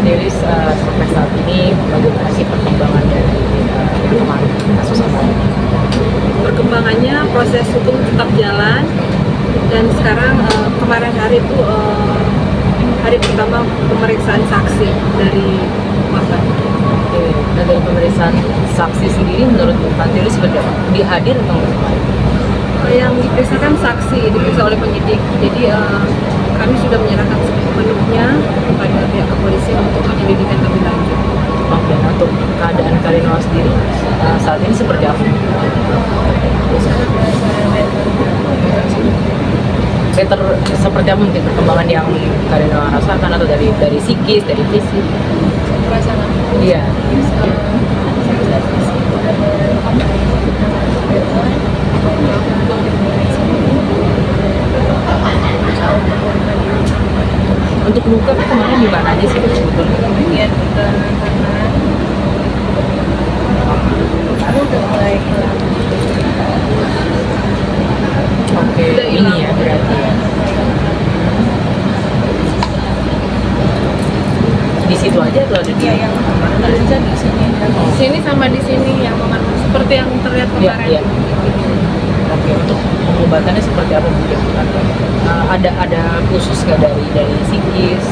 sendiri sampai saat ini bagaimana sih perkembangan dari yang kemarin kasus Amel? Perkembangannya proses hukum tetap jalan, dan sekarang kemarin hari itu hari pertama pemeriksaan saksi dari korban. Oke, nah dari pemeriksaan saksi sendiri menurut Pak Tiri seperti apa? Dihadir atau Yang diperiksakan saksi, diperiksa oleh penyidik. Jadi kami sudah menyerahkan sepenuhnya kepada pihak kepolisian untuk penyelidikan lebih lanjut. Oke, nah untuk keadaan Karinoa sendiri saat ini seperti apa? Better seperti apa mungkin perkembangan yang Karinoa rasakan atau dari psikis, dari fisik? Perasaan aku Iya. Untuk luka kemarin di mana aja sih sebetulnya? bagian kanan aku udah mulai hilang. Oke, Udah ini hilang. ya berarti ya. Di situ aja atau ada di Iya, yang tulisan di sini. Di sini sama di sini yang seperti yang terlihat Iya, kemarin. iya. Oke, untuk pengobatannya seperti apa mungkin? Ada khusus nggak dari psikis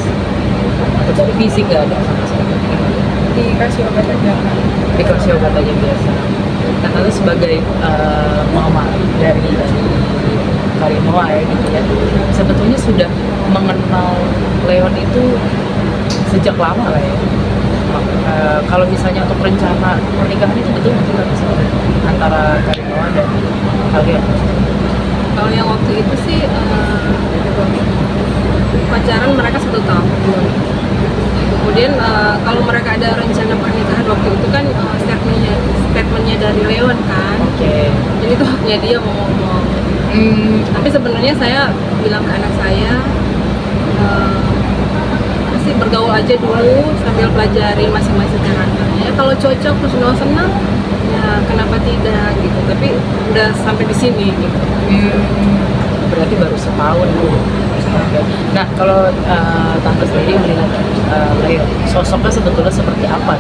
atau dari fisik nggak ada sama sekali? Dikasih obat aja kan. Dikasih obat aja biasa. Nah, lalu sebagai mama dari Karinoa ya gitu ya, sebetulnya sudah mengenal Leon itu sejak lama lah ya. Kalau misalnya untuk rencana pernikahan itu betul nggak sih antara Karinoa dan kalian? Kalau yang waktu itu sih pacaran mereka 1 tahun. Kemudian kalau mereka ada rencana pernikahan waktu itu kan statementnya dari Leon kan. Oke. Jadi itu haknya dia mau ngomong. Tapi sebenarnya saya bilang ke anak saya masih bergaul aja dulu sambil pelajarin masing-masing karakternya. Ya, kalau cocok terus Noah senang, ya kenapa tidak gitu. Tapi udah sampai di sini gitu. Berarti baru setahun Bu. Oke. Nah kalau tante sendiri melihat Leon, sosoknya sebetulnya seperti apa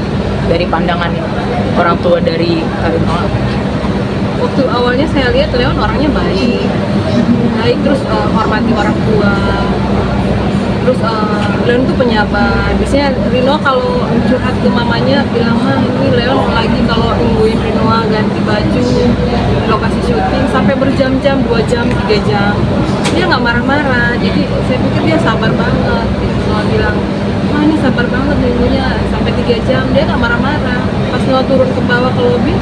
dari pandangan orang tua dari Karinoa? Waktu awalnya saya lihat Leon orangnya baik terus hormati orang tua. Terus Leon tuh penyabar. Biasanya Rino kalau curhat ke mamanya bilang, mah ini Leon lagi kalau nungguin Rinoa ganti baju di lokasi syuting sampai berjam-jam, 2 jam, 3 jam. Dia nggak marah-marah. Jadi saya pikir dia sabar banget. Gitu. Noah bilang, wah ini sabar banget nunggunya sampai 3 jam. Dia nggak marah-marah. Pas Noah turun ke bawah ke lobi,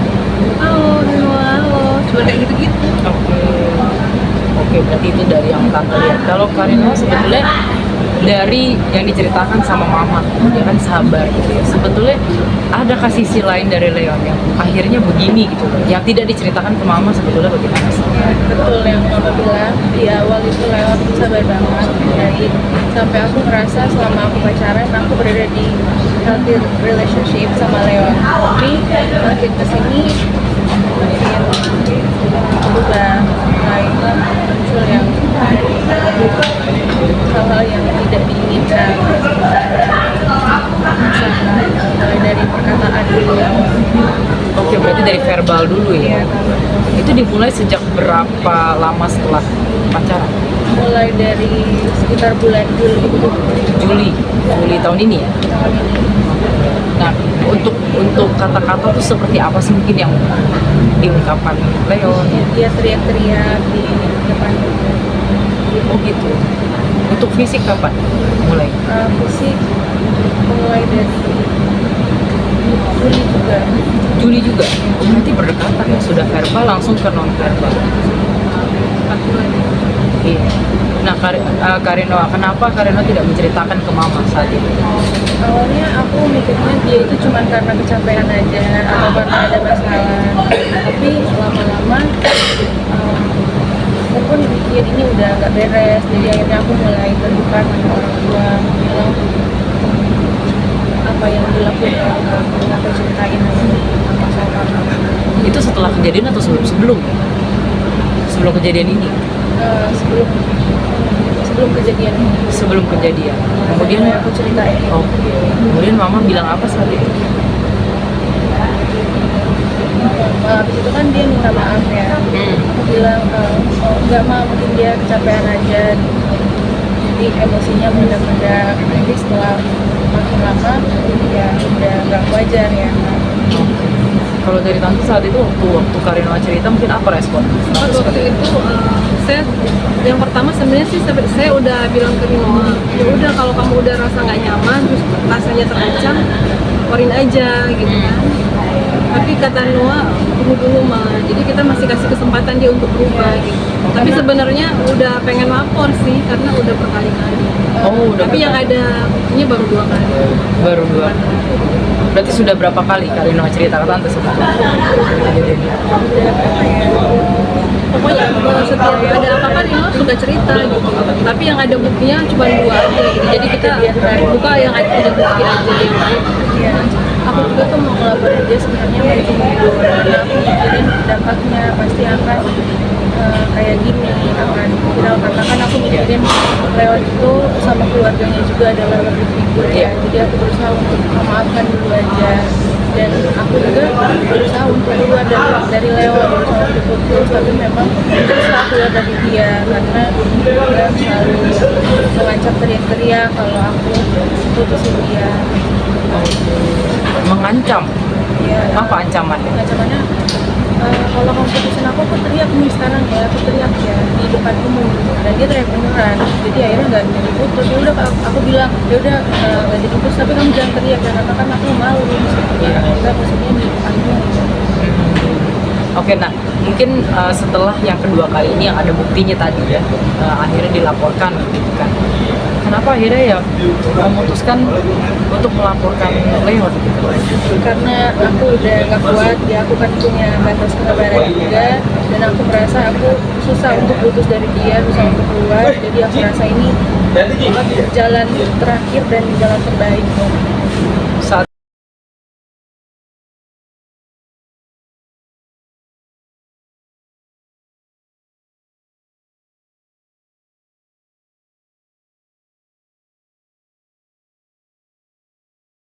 halo Rinoa, halo. Cuma kayak gitu-gitu. Oke, berarti itu dari yang tante lihat. Kalau Karinoa sebetulnya dari yang diceritakan sama mama, dia kan sabar gitu ya. Sebetulnya adakah sisi lain dari Leon yang akhirnya begini gitu loh, yang tidak diceritakan ke mama sebetulnya bagaimana sih? Ya, betul yang mama bilang di awal itu Leon sabar banget, baik, sampai aku ngerasa selama aku pacaran aku berada di healthy relationship sama Leon. Tapi makin kesini makin berubah, mulai muncul yang hal-hal yang tidak diinginkan, mulai dari perkataan dulu. Oke, berarti dari verbal dulu ya? Itu dimulai sejak berapa lama setelah pacaran? Mulai dari sekitar bulan Juli tahun ini ya? tahun ini. Nah, untuk kata-kata tuh seperti apa sih mungkin yang diungkapkan Leon? Dia teriak-teriak di depan. Oh gitu. Untuk fisik kapan mulai? Fisik mulai dari Juli juga. Juli juga. Oh, berarti berdekatan ya, sudah verbal langsung ke non verbal. Iya. Nah, Karinoa, kenapa Karinoa tidak menceritakan ke mama saat itu? Awalnya aku mikirnya dia itu cuma karena kecapean aja atau karena ada masalah. Tapi lama-lama aku pun pikir ini udah nggak beres. Jadi akhirnya aku mulai terbuka sama orang tua, bilang apa yang dilakukan, aku ceritain apa sama mama. Itu setelah kejadian atau sebelum? Sebelum kejadian ini? Sebelum sebelum kejadian ini. Sebelum kejadian. Kemudian Yang aku ceritain. oke. Kemudian mama bilang apa saat itu? Habis itu kan dia minta maaf ya. Aku bilang oh enggak mah, mungkin dia kecapean aja. Jadi emosinya meledak-ledak. Nanti setelah makin lama ya udah nggak wajar ya. Kalau dari tante saat itu waktu Karinoa cerita mungkin apa respon? Waktu itu saya yang pertama sebenarnya sih saya udah bilang ke Rinoa, ya udah kalau kamu udah rasa nggak nyaman terus rasanya terancam, keluarin aja gitu kan. Tapi kata Noah tunggu dulu mah, jadi kita masih kasih kesempatan dia untuk berubah gitu. Tapi sebenarnya udah pengen lapor sih karena udah berkali-kali. Oh, udah. Tapi yang ada buktinya baru 2 kali. Baru 2. Berarti sudah berapa kali Karinoa cerita ke tante sebelumnya? Kejadiannya. Pokoknya setiap ada apa-apa Rino suka cerita gitu. Tapi yang ada buktinya cuma 2 aja gitu. Jadi kita buka yang ada bukti aja yang lain. Ya, aku juga tuh mau ngelaporin dia sebenarnya dari dulu. Karena aku mikirin dampaknya pasti akan kayak gini, akan viral. Karena kan aku mikirin Leon itu sama keluarganya juga adalah lebih figur ya. Jadi aku berusaha untuk memaafkan dulu aja. Dan aku juga berusaha untuk keluar dari Leon, berusaha untuk putus. Tapi memang susah keluar dari dia karena dia selalu mengancam teriak-teriak kalau aku putusin dia. Mengancam? Ya, Apa ancamannya? ancamannya kalau kamu putusin aku teriak nih sekarang ya, aku teriak ya di depan umum. Dan dia teriak beneran, jadi akhirnya nggak jadi putus. Ya udah aku bilang ya udah nggak jadi putus, tapi kamu jangan teriak ya karena kan aku malu Iya. kita maksudnya di depan umum. Oke, nah mungkin setelah yang kedua kali ini yang ada buktinya tadi ya, akhirnya dilaporkan gitu kan. Kenapa akhirnya ya memutuskan untuk melaporkan Leon gitu? Karena aku udah nggak kuat ya, aku kan punya batas kesabaran juga, dan aku merasa aku susah untuk putus dari dia, susah untuk keluar. Jadi aku rasa ini jalan terakhir dan jalan terbaik.